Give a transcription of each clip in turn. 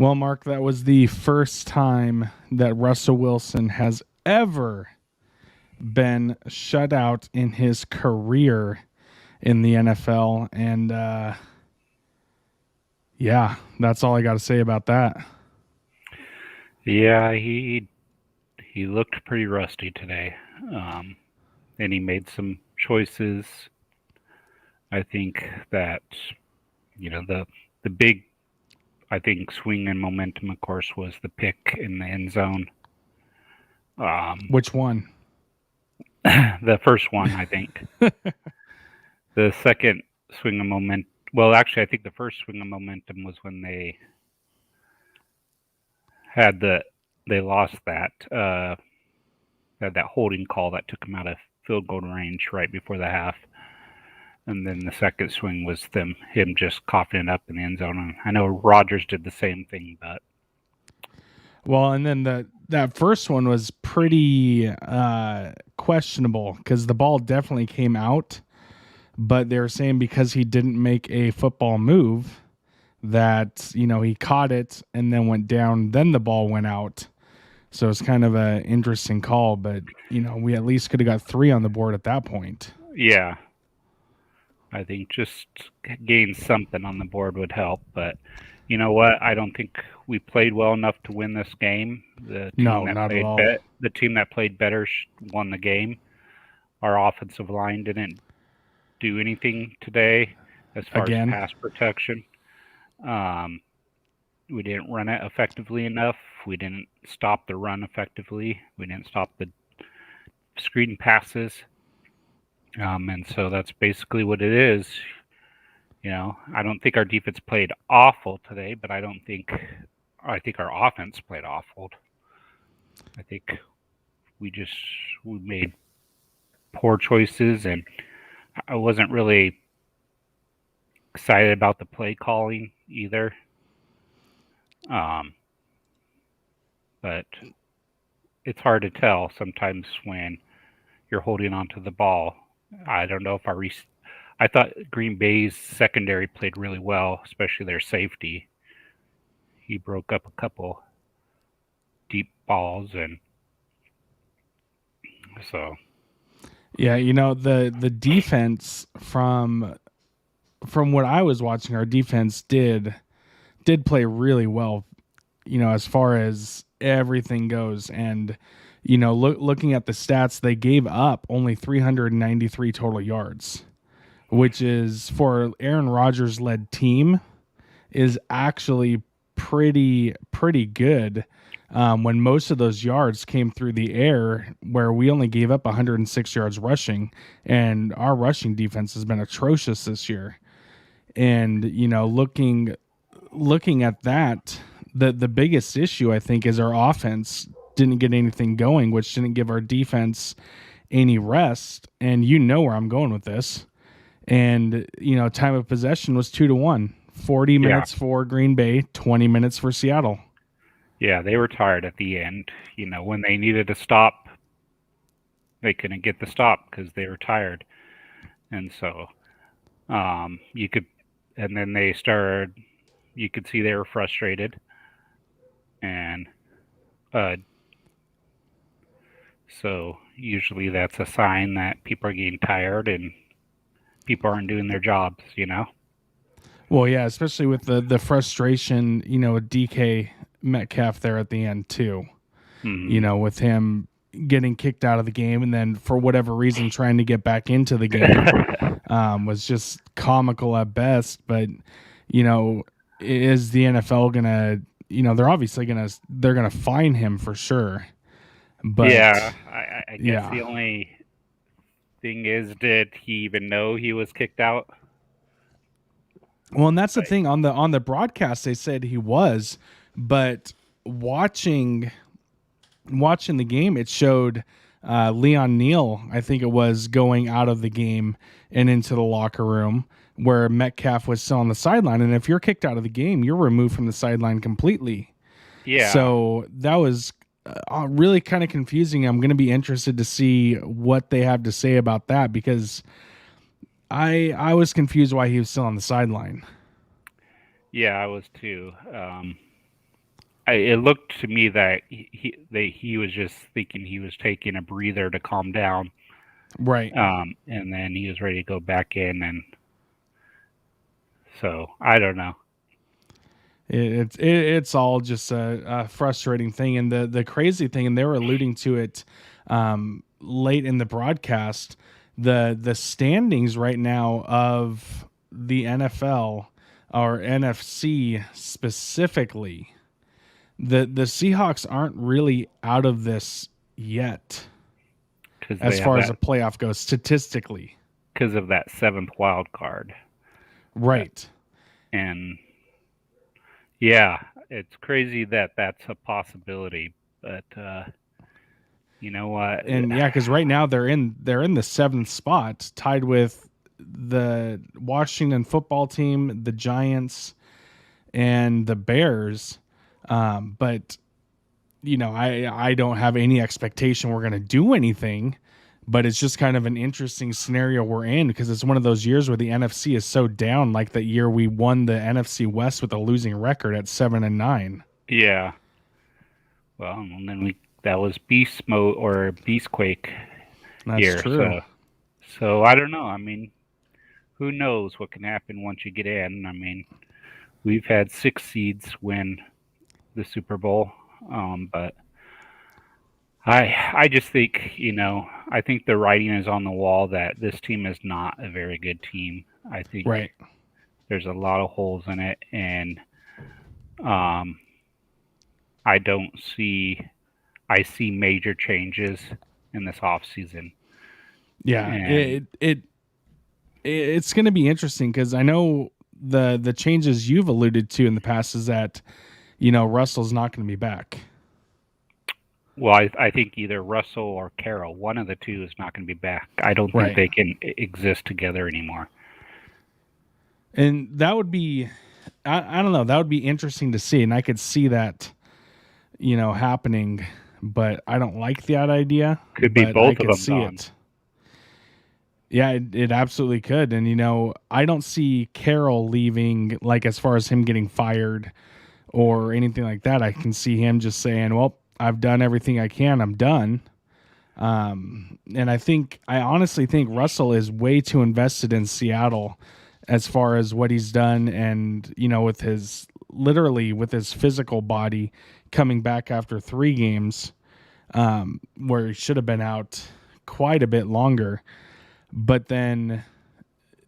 Well, Mark, that was the first time that Russell Wilson has ever been shut out in his career in the NFL. And yeah, that's all I got to say about that. Yeah, he looked pretty rusty today, um, and he made some choices. I think that the big swing in momentum, of course, was the pick in the end zone. Um, Which one? the first one, I think. The second swing of momentum. Well, actually, I think the first swing of momentum was when had the they lost that holding call that took him out of field goal range right before the half. And then the second swing was him just coughing it up in the end zone. And I know Rodgers did the same thing, but Well, and then that first one was pretty questionable because the ball definitely came out, but they were saying because he didn't make a football move that he caught it and then went down, then the ball went out. So it's kind of an interesting call, but we at least could have got 3 on the board at that point. yeah, I think just getting something on the board would help. But you know what? I don't think we played well enough to win this game. No, not at all. The team that played better won the game. Our offensive line didn't do anything today as far as Again, pass protection. Um, we didn't run it effectively enough. We didn't stop the run effectively. We didn't stop the screen passes. And so that's basically what it is. I don't think our defense played awful today, but I think our offense played awful. I think we made poor choices, and I wasn't really excited about the play calling either. But it's hard to tell sometimes when you're holding onto the ball. I don't know if I thought Green Bay's secondary played really well, especially their safety. He broke up a couple deep balls, and so yeah, the defense from what I was watching, our defense did play really well, as far as everything goes. And looking at the stats, they gave up only 393 total yards, which is for Aaron Rodgers led team is actually pretty good. When most of those yards came through the air, where we only gave up 106 yards rushing, and our rushing defense has been atrocious this year. And looking at that, the biggest issue I think is our offense didn't get anything going, which didn't give our defense any rest. And where I'm going with this. And time of possession was 2-1. 40 yeah, minutes for Green Bay, 20 minutes for Seattle. yeah, they were tired at the end. When they needed to stop, they couldn't get the stop because they were tired, and so you could, and then they started. You could see they were frustrated, and so usually that's a sign that people are getting tired and people aren't doing their jobs. Well, yeah, especially with the frustration, with DK Metcalf there at the end too. Mm-hmm. With him getting kicked out of the game and then for whatever reason trying to get back into the game was just comical at best. But is the NFL gonna? They're gonna fine him for sure. But Yeah, I guess yeah. the only thing is, did he even know he was kicked out? Well, and that's the Like, thing on the broadcast they said he was, but watching the game it showed Leon Neal, I think it was, going out of the game and into the locker room where Metcalf was still on the sideline. And if you're kicked out of the game, you're removed from the sideline completely. yeah, So that was really kind of confusing. I'm going to be interested to see what they have to say about that because I was confused why he was still on the sideline. yeah, I was too. it looked to me that he was just thinking he was taking a breather to calm down, Right. and then he was ready to go back in, and so I don't know. It's all just a frustrating thing, and the crazy thing, and they were alluding to it late in the broadcast. The standings right now of the NFL or NFC specifically, the Seahawks aren't really out of this yet Because as they have far as a that playoff goes statistically. because of that seventh wild card, Right. and yeah, it's crazy that that's a possibility, but you know what? And yeah, because right now they're in the seventh spot, tied with the Washington football team, the Giants, and the Bears. But I don't have any expectation we're going to do anything. But it's just kind of an interesting scenario we're in because it's one of those years where the NFC is so down, like the year we won the NFC West with a losing record at 7-9. Yeah. Well, and then that was beast mode or beastquake That's year, true. so I don't know. I mean, who knows what can happen once you get in? I mean, we've had 6 seeds win the Super Bowl, but I just think I think the writing is on the wall that this team is not a very good team. I think Right. there's a lot of holes in it, and um, I don't see I see major changes in this off season, Yeah. and It's going to be interesting because I know the changes you've alluded to in the past is that Russell's not going to be back. well, I think either Russell or Carroll, one of the two, is not going to be back. I don't think Right. they can exist together anymore. And that would be, I don't know, that would be interesting to see. And I could see that, happening, but I don't like that idea, Could be but I both of could them see gone. it. Yeah, it absolutely could. And, I don't see Carroll leaving, like as far as him getting fired or anything like that. I can see him just saying, well, I've done everything I can. I'm done. And I honestly think Russell is way too invested in Seattle as far as what he's done, and with his literally with his physical body coming back after 3 games, where he should have been out quite a bit longer. But then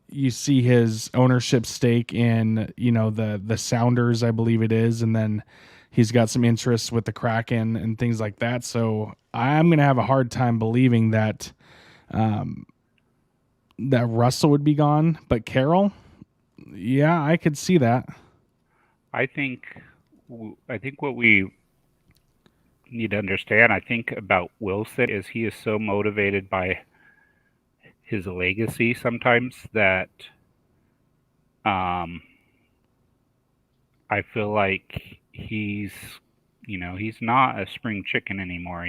you see his ownership stake in the Sounders, I believe it is, and then he's got some interest with the Kraken and things like that. So I'm gonna have a hard time believing that that Russell would be gone, but Carroll, yeah, I could see that. I think what we need to understand, I think about Wilson is he is so motivated by his legacy sometimes that um, I feel like he's not a spring chicken anymore.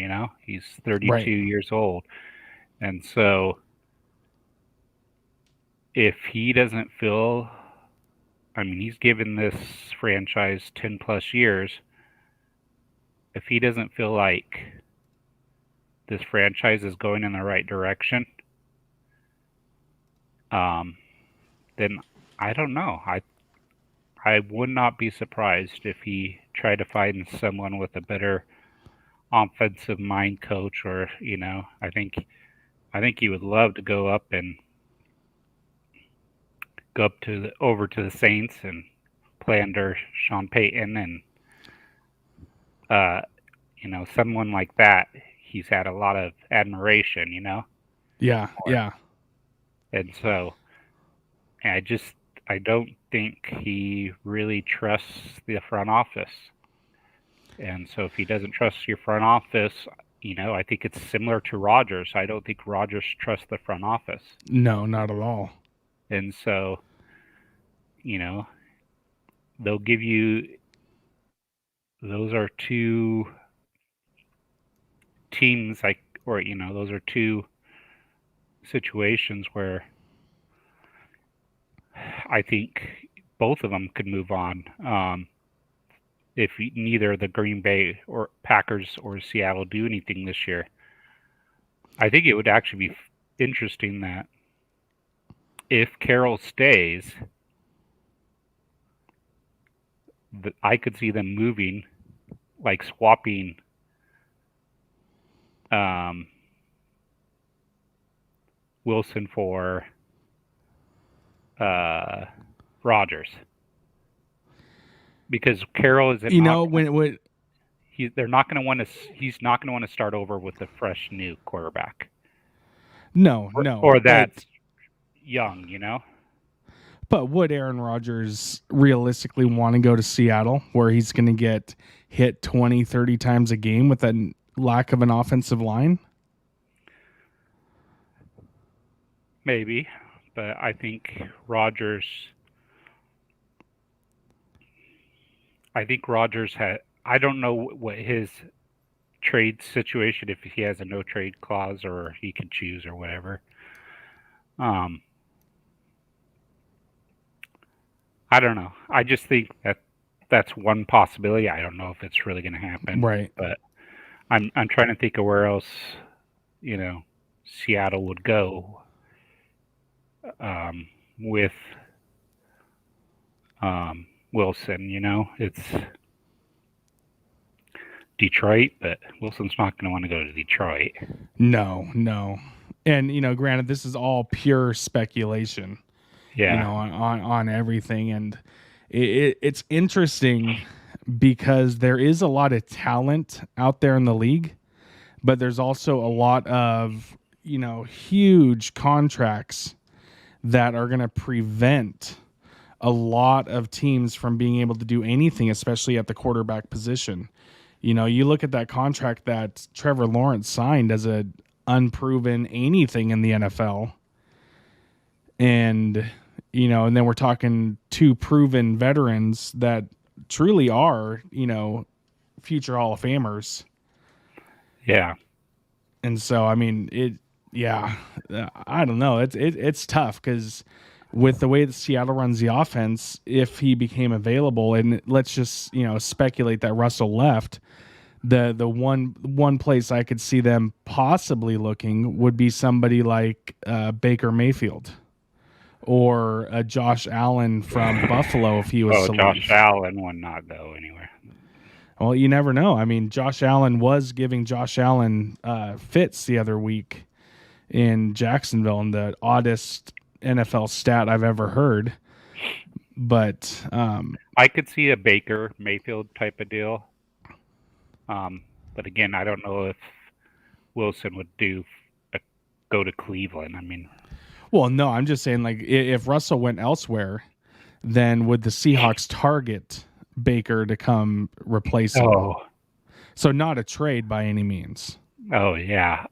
He's 32 Right. years old, and so if he doesn't feel, I mean, he's given this franchise 10 plus years. If he doesn't feel like this franchise is going in the right direction, then I don't know. I would not be surprised if he tried to find someone with a better offensive mind coach, or I think he would love to go up over to the Saints and play under Sean Payton, and uh, someone like that. He's had a lot of admiration. Yeah. Yeah. And so I don't think he really trusts the front office. And so if he doesn't trust your front office, I think it's similar to Rodgers. I don't think Rodgers trusts the front office. No, not at all. And so, they'll give you, those are two teams those are two situations where I think both of them could move on. if neither the Green Bay or Packers or Seattle do anything this year. I think it would actually be interesting that if Carroll stays, I could see them moving, like swapping Wilson for Rodgers, because Carroll is You know, when they're not going to want to. He's not going to want to start over with a fresh new quarterback. no, Or but that's young, you know. but would Aaron Rodgers realistically want to go to Seattle where he's going to get hit 20, 30 times a game with that lack of an offensive line? Maybe, but I think Rodgers. Had. I don't know what his trade situation, if he has a no trade clause or he can choose or whatever. I don't know. I just think that's one possibility. I don't know if it's really going to happen. Right. But I'm trying to think of where else, Seattle would go with Wilson. It's Detroit, but Wilson's not going to want to go to Detroit. No. And, granted, this is all pure speculation. Yeah. On everything. And it's interesting because there is a lot of talent out there in the league, but there's also a lot of, huge contracts that are going to prevent a lot of teams from being able to do anything, especially at the quarterback position. You look at that contract that Trevor Lawrence signed as a unproven anything in the NFL. And then we're talking two proven veterans that truly are, future Hall of Famers. Yeah. And so, I mean, I don't know. It's tough because with the way that Seattle runs the offense, if he became available, and let's just, speculate that Russell left, the one place I could see them possibly looking would be somebody like Baker Mayfield. Or a Josh Allen from Buffalo if he was to Josh leave. Allen would not go anywhere. Well, you never know. I mean, Josh Allen was giving Josh Allen fits the other week in Jacksonville, and the oddest NFL stat I've ever heard. But I could see a Baker Mayfield type of deal. But again, I don't know if Wilson would go to Cleveland. I mean. Well, no, I'm just saying, like, if Russell went elsewhere, then would the Seahawks target Baker to come replace him? Oh. So not a trade by any means. Oh, yeah.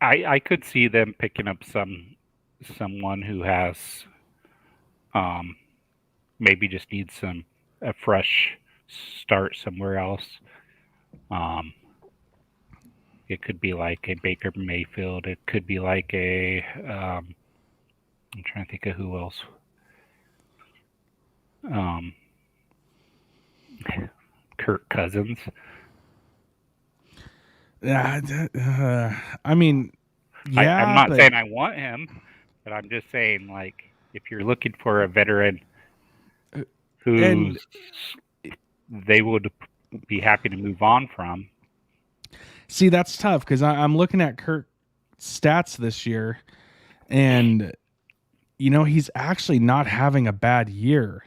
I could see them picking up someone who has maybe just needs a fresh start somewhere else. It could be like a Baker Mayfield. It could be like I'm trying to think of who else. Kirk Cousins. I mean, yeah. I'm not saying I want him, but I'm just saying, like, if you're looking for a veteran who they would be happy to move on from. See, that's tough because I'm looking at Kirk's stats this year, and he's actually not having a bad year.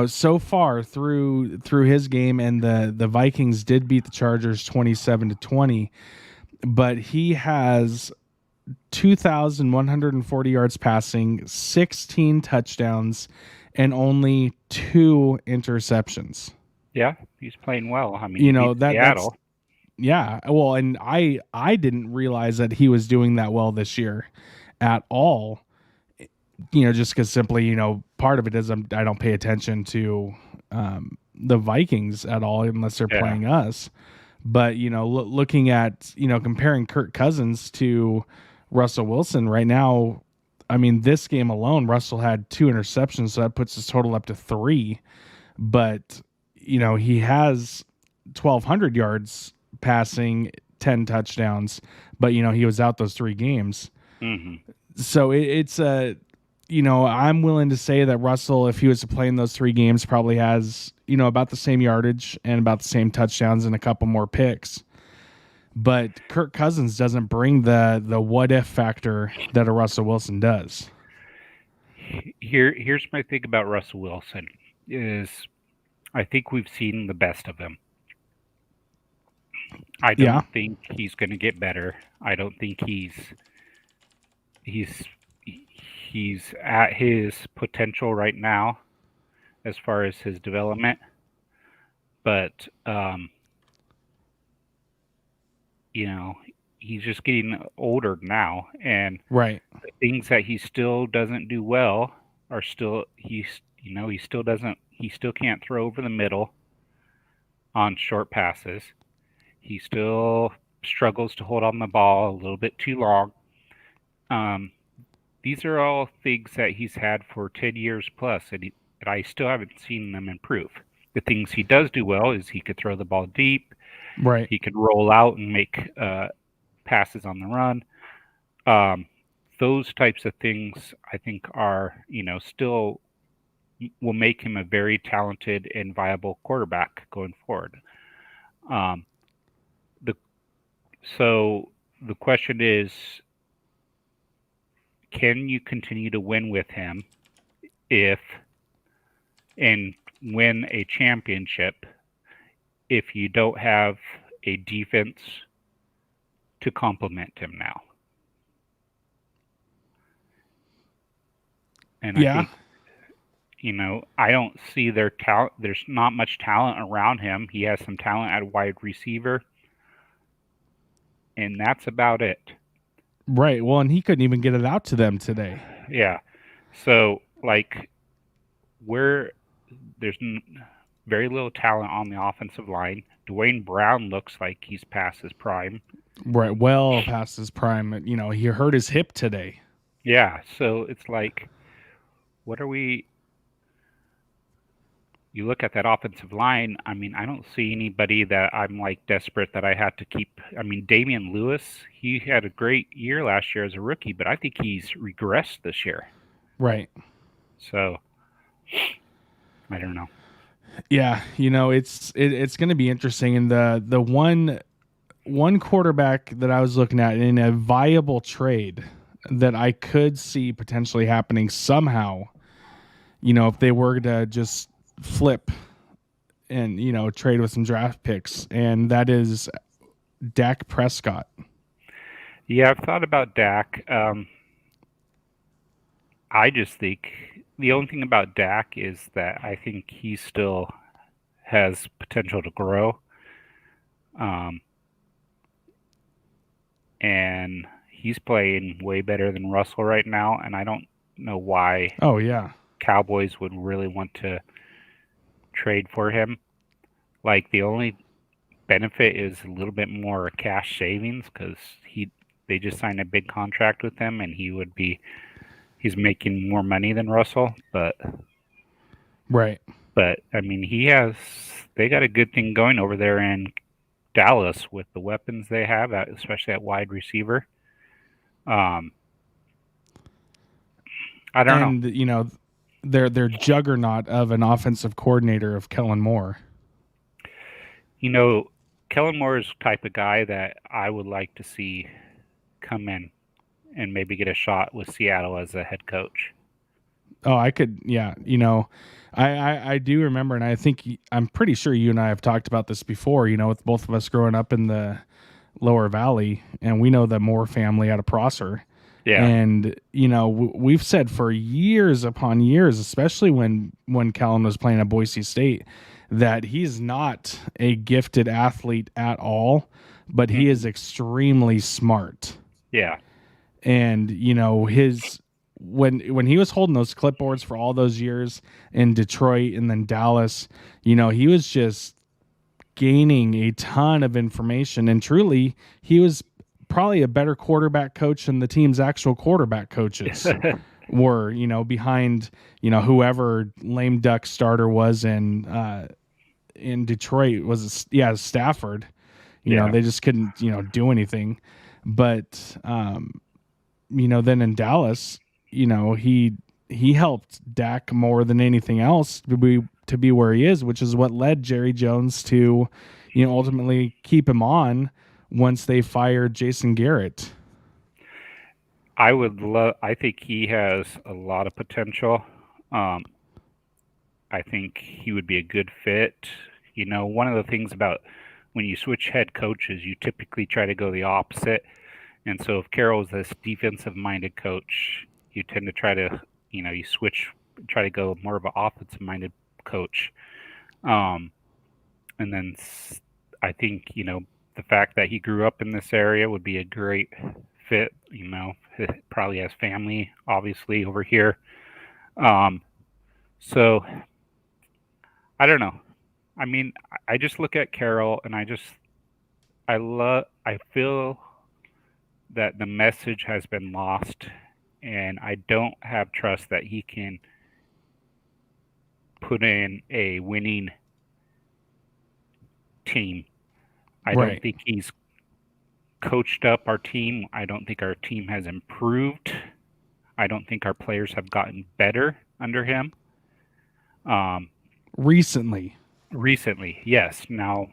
So far through his game, and the Vikings did beat the Chargers 27-20, but he has 2,140 yards passing, 16 touchdowns, and only 2 interceptions. Yeah, he's playing well. I mean, Seattle. Yeah, well, and I didn't realize that he was doing that well this year at all. Just because simply, part of it is I don't pay attention to the Vikings at all unless they're playing us. But, looking at, comparing Kirk Cousins to Russell Wilson right now, I mean, this game alone, Russell had 2 interceptions, so that puts his total up to 3. But, he has 1,200 yards passing, 10 touchdowns, but, he was out those 3 games. Mm-hmm. So it's I'm willing to say that Russell, if he was to play in those 3 games, probably has, about the same yardage and about the same touchdowns and a couple more picks. But Kirk Cousins doesn't bring the what if factor that a Russell Wilson does. Here's my thing about Russell Wilson is I think we've seen the best of him. I don't think he's going to get better. I don't think he's at his potential right now as far as his development. But he's just getting older now, and right. The things that he still doesn't do well are still he still can't throw over the middle on short passes. He still struggles to hold on the ball a little bit too long. These are all things that he's had for 10 years plus, and I still haven't seen them improve. The things he does do well is he could throw the ball deep. Right. He could roll out and make passes on the run. Those types of things, I think, are, still will make him a very talented and viable quarterback going forward. So the question is, can you continue to win with him and win a championship if you don't have a defense to complement him now? And I think, I don't see their talent. There's not much talent around him. He has some talent at wide receiver, and that's about it. Right. Well, and he couldn't even get it out to them today. Yeah. So, there's very little talent on the offensive line. Dwayne Brown looks like he's past his prime. Right. Well past his prime. He hurt his hip today. Yeah. So it's like, what are we... You look at that offensive line, I mean, I don't see anybody that I'm desperate that I have to keep. I mean, Damian Lewis, he had a great year last year as a rookie, but I think he's regressed this year. Right. So, I don't know. Yeah, it's going to be interesting. And the one quarterback that I was looking at in a viable trade that I could see potentially happening somehow, if they were to just flip and trade with some draft picks, and that is Dak Prescott. Yeah, I've thought about Dak. I just think the only thing about Dak is that I think he still has potential to grow. And he's playing way better than Russell right now, and I don't know why. Oh yeah, Cowboys would really want to trade for him. The only benefit is a little bit more cash savings because they just signed a big contract with him, and he's making more money than Russell. But right. But I mean, they got a good thing going over there in Dallas with the weapons they have, especially at wide receiver. I don't know. Their juggernaut of an offensive coordinator of Kellen Moore. Kellen Moore is the type of guy that I would like to see come in and maybe get a shot with Seattle as a head coach. Oh, I could, yeah. I do remember, and I'm pretty sure you and I have talked about this before, with both of us growing up in the Lower Valley, and we know the Moore family out of Prosser. Yeah. And, we've said for years upon years, especially when Kellen was playing at Boise State, that he's not a gifted athlete at all, but he is extremely smart. Yeah. And, when he was holding those clipboards for all those years in Detroit and then Dallas, he was just gaining a ton of information, and truly he was probably a better quarterback coach than the team's actual quarterback coaches were, behind, whoever lame duck starter was in Detroit was, Stafford. Yeah. They just couldn't, do anything. But, then in Dallas, he helped Dak more than anything else to be where he is, which is what led Jerry Jones to, ultimately keep him on once they fired Jason Garrett. I think he has a lot of potential. I think he would be a good fit. One of the things about when you switch head coaches, you typically try to go the opposite. And so if Carroll's this defensive-minded coach, you tend to try to, you switch, try to go more of an offensive-minded coach. And then I think, the fact that he grew up in this area would be a great fit. Probably has family, obviously, over here. So I don't know. I mean, I just look at Carroll and I feel that the message has been lost, and I don't have trust that he can put in a winning team. I don't think he's coached up our team. I don't think our team has improved. I don't think our players have gotten better under him. Recently, yes. Now,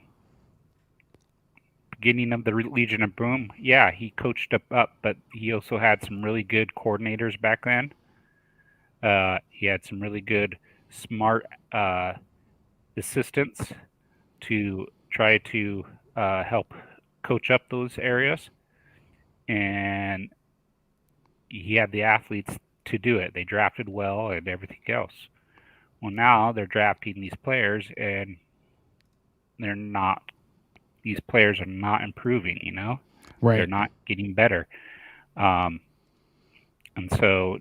beginning of the Legion of Boom, yeah, he coached up, but he also had some really good coordinators back then. He had some really good, smart assistants to try to help coach up those areas. And he had the athletes to do it. They drafted well and everything else. Well, now they're drafting these players, and these players are not improving, Right. They're not getting better. And so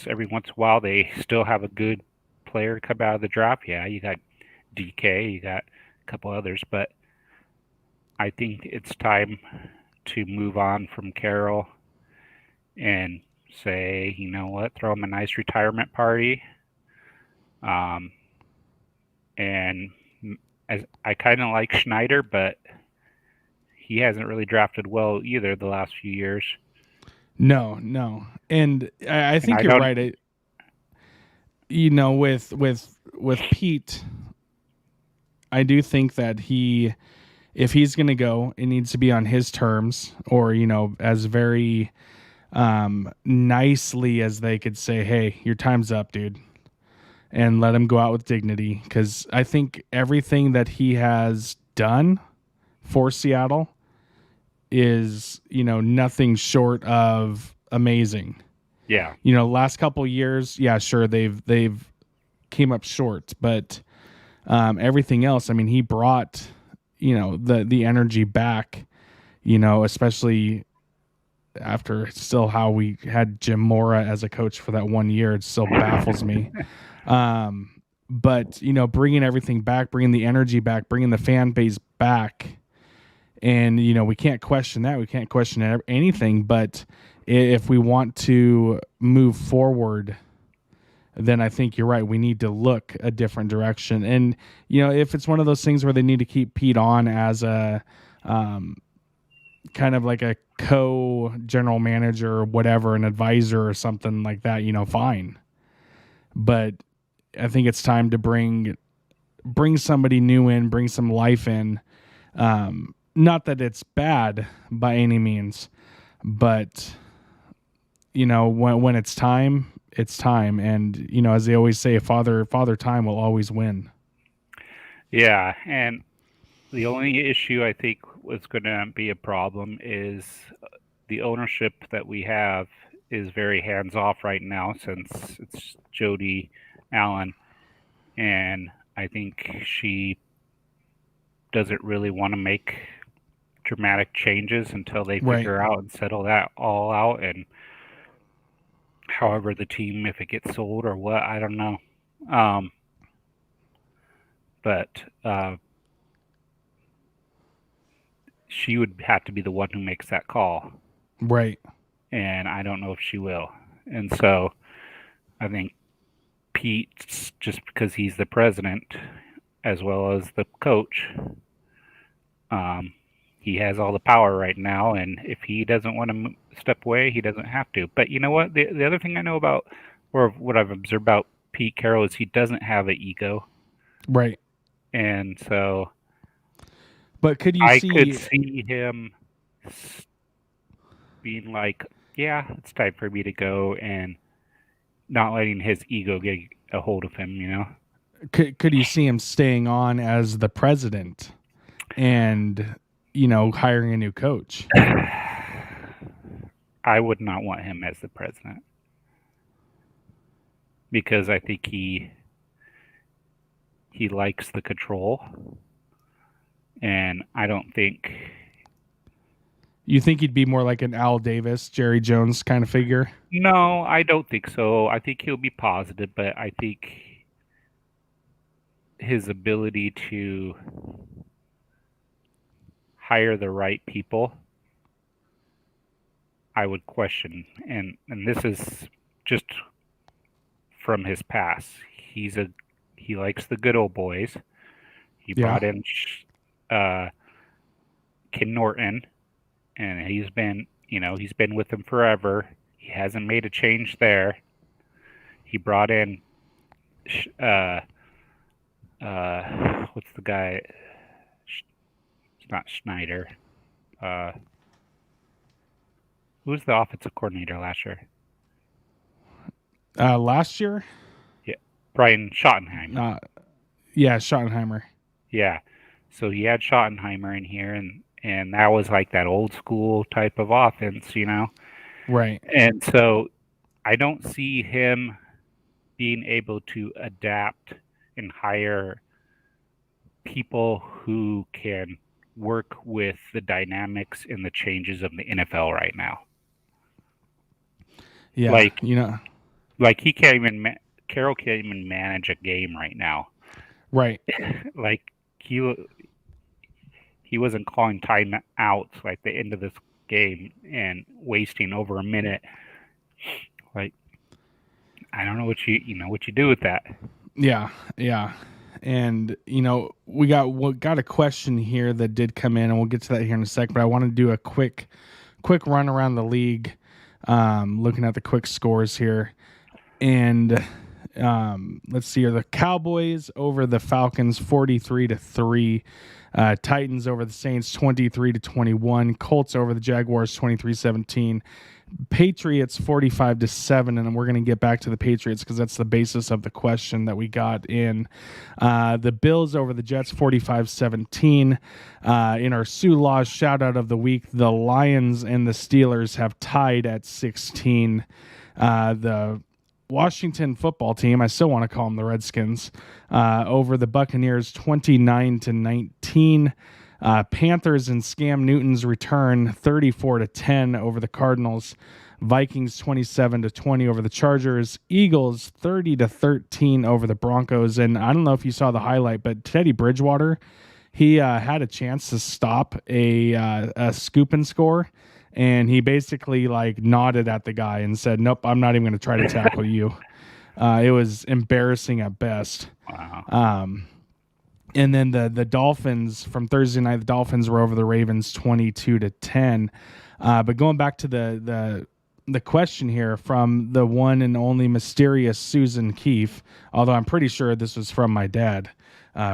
every once in a while they still have a good player come out of the draft? Yeah, you got DK, you got a couple others, but I think it's time to move on from Carroll and say, you know what, throw him a nice retirement party. And I kind of like Schneider, but he hasn't really drafted well either the last few years. No. And I think you're right. With Pete, I do think that if he's going to go, it needs to be on his terms, or, as very nicely as they could say, hey, your time's up, dude, and let him go out with dignity. Because I think everything that he has done for Seattle is, nothing short of amazing. Yeah. Last couple years, yeah, sure, they've came up short, but everything else, I mean, he brought, the energy back, especially after still how we had Jim Mora as a coach for that 1 year. It still baffles me. But, bringing everything back, bringing the energy back, bringing the fan base back. And, we can't question that. We can't question anything. But if we want to move forward, then I think you're right. We need to look a different direction. And, if it's one of those things where they need to keep Pete on as a kind of like a co-general manager or whatever, an advisor or something like that, fine. But I think it's time to bring somebody new in, bring some life in. Not that it's bad by any means, but when it's time, it's time. And as they always say, father time will always win. Yeah, and the only issue I think was going to be a problem is the ownership that we have is very hands off right now, since it's Jody Allen, and I think she doesn't really want to make dramatic changes until they figure out and settle that all out. And however the team, if it gets sold or what, I don't know. But she would have to be the one who makes that call. Right. And I don't know if she will. And so I think Pete, just because he's the president as well as the coach, he has all the power right now. And if he doesn't want to step away, he doesn't have to. But you know what? The other thing I know about, or what I've observed about Pete Carroll, is he doesn't have an ego. Right. And so But could you I could see see him being like, yeah, it's time for me to go, and not letting his ego get a hold of him, you know? could you see him staying on as the president and hiring a new coach? I would not want him as the president because I think he likes the control, and I don't think. You think he'd be more like an Al Davis, Jerry Jones kind of figure? No, I don't think so. I think he'll be positive, but I think his ability to hire the right people, I would question. And this is just from his past. He likes the good old boys. He Yeah. brought in Ken Norton, and he's been with him forever. He hasn't made a change there. He brought in what's the guy? It's not Schneider. Who was the offensive coordinator last year? Last year? Yeah, Brian Schottenheimer. Yeah, Schottenheimer. Yeah, so he had Schottenheimer in here, and that was like that old school type of offense, you know. Right. And so I don't see him being able to adapt and hire people who can work with the dynamics and the changes of the NFL right now. Yeah, like he can't even Carroll can't even manage a game right now. Right. Like he wasn't calling timeouts like the end of this game and wasting over a minute. Like, I don't know what you do with that. Yeah, yeah. And we got a question here that did come in, and we'll get to that here in a sec. But I want to do a quick run around the league, looking at the quick scores here. And let's see here: the Cowboys over the Falcons, 43-3. Titans over the Saints, 23-21. Colts over the Jaguars, 23-17. Patriots 45-7, and we're going to get back to the Patriots because that's the basis of the question that we got in. The Bills over the Jets 45-17. In our Sue Laws shout out of the week, the Lions and the Steelers have tied at 16. The Washington football team, I still want to call them the Redskins, over the Buccaneers 29-19. Panthers and Scam Newton's return 34-10 over the Cardinals. Vikings 27-20 over the Chargers. Eagles 30-13 over the Broncos. And I don't know if you saw the highlight, but Teddy Bridgewater, he had a chance to stop a scoop and score, and he basically nodded at the guy and said, "Nope, I'm not even going to try to tackle you." It was embarrassing at best. Wow. And then the Dolphins from Thursday night, the Dolphins were over the Ravens 22-10. But going back to the question here from the one and only mysterious Susan Keefe, although I'm pretty sure this was from my dad,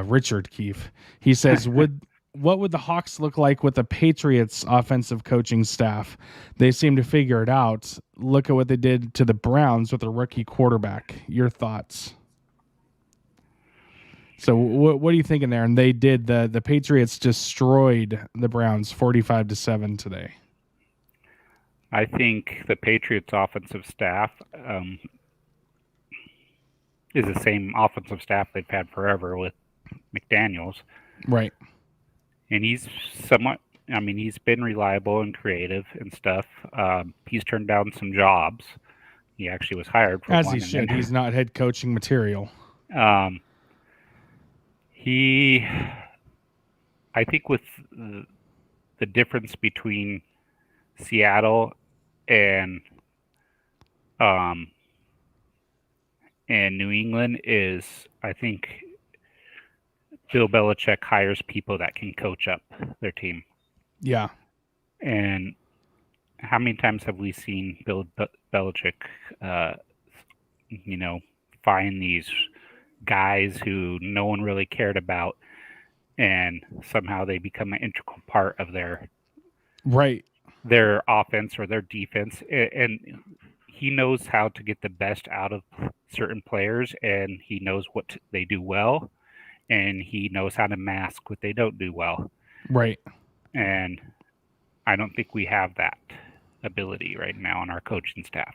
Richard Keefe. He says, what would the Hawks look like with the Patriots offensive coaching staff? They seem to figure it out. Look at what they did to the Browns with a rookie quarterback. Your thoughts? So what are you thinking there? And they did. The Patriots destroyed the Browns 45-7 today. I think the Patriots offensive staff is the same offensive staff they've had forever with McDaniels. Right. And he's he's been reliable and creative and stuff. He's turned down some jobs. He actually was hired for as one. He should. He's not head coaching material. I think with the difference between Seattle and New England is, I think, Bill Belichick hires people that can coach up their team. Yeah. And how many times have we seen Bill Belichick, find these guys who no one really cared about, and somehow they become an integral part of their offense or their defense, and he knows how to get the best out of certain players, and he knows what they do well, and he knows how to mask what they don't do well. Right. And I don't think we have that ability right now on our coaching staff.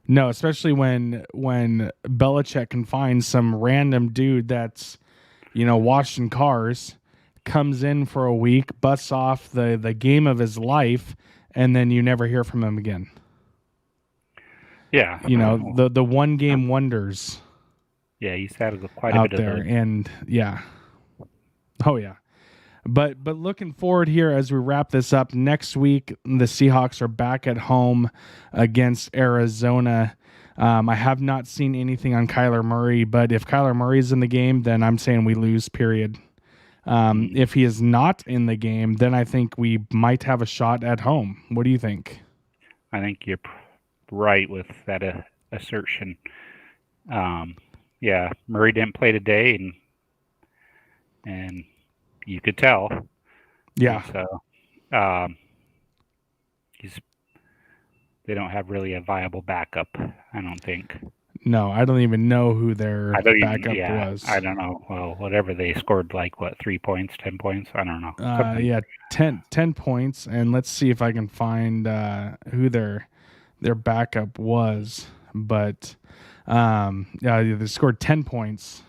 No, especially when Belichick can find some random dude that's, washing cars, comes in for a week, busts off the game of his life, and then you never hear from him again. Yeah. The one game wonders. Yeah, he's had quite a bit there, of those. And yeah. Oh yeah. But looking forward here as we wrap this up, next week the Seahawks are back at home against Arizona. I have not seen anything on Kyler Murray, but if Kyler Murray's in the game, then I'm saying we lose, period. If he is not in the game, then I think we might have a shot at home. What do you think? I think you're right with that assertion. Yeah, Murray didn't play today, and you could tell. Yeah. And so they don't have really a viable backup, I don't think. No, I don't even know who their backup was. I don't know. Well, whatever they scored, 3 points, 10 points? I don't know. Yeah, 10 points. And let's see if I can find who their backup was. But they scored 10 points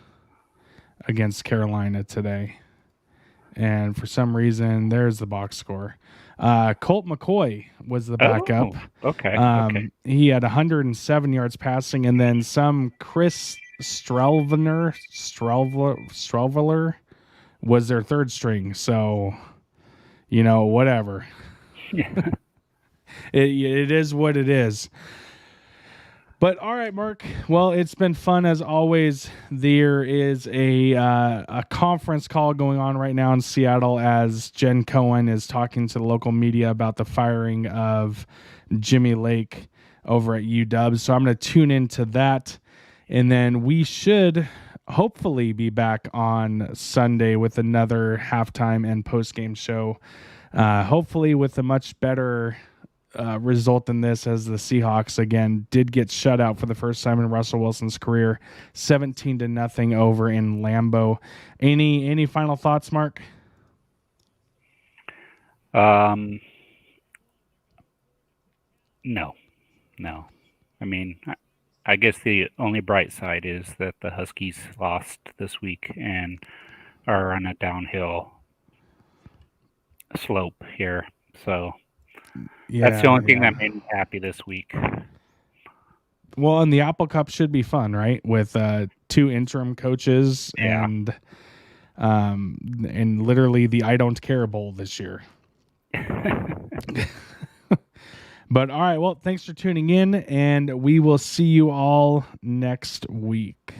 against Carolina today. And for some reason, there's the box score. Colt McCoy was the backup. Oh, okay. He had 107 yards passing, and then some Chris Strelveler was their third string. So, whatever. Yeah. It is what it is. But all right, Mark. Well, it's been fun as always. There is a conference call going on right now in Seattle as Jen Cohen is talking to the local media about the firing of Jimmy Lake over at UW. So I'm going to tune into that, and then we should hopefully be back on Sunday with another halftime and post-game show. Hopefully with a much better result in this, as the Seahawks again did get shut out for the first time in Russell Wilson's career, 17-0 over in Lambeau. Any final thoughts, Mark? No. I mean, I guess the only bright side is that the Huskies lost this week and are on a downhill slope here. So that's the only thing that made me happy this week. Well, and the Apple Cup should be fun, right? With 2 interim coaches and literally the I Don't Care Bowl this year. But all right, well, thanks for tuning in, and we will see you all next week.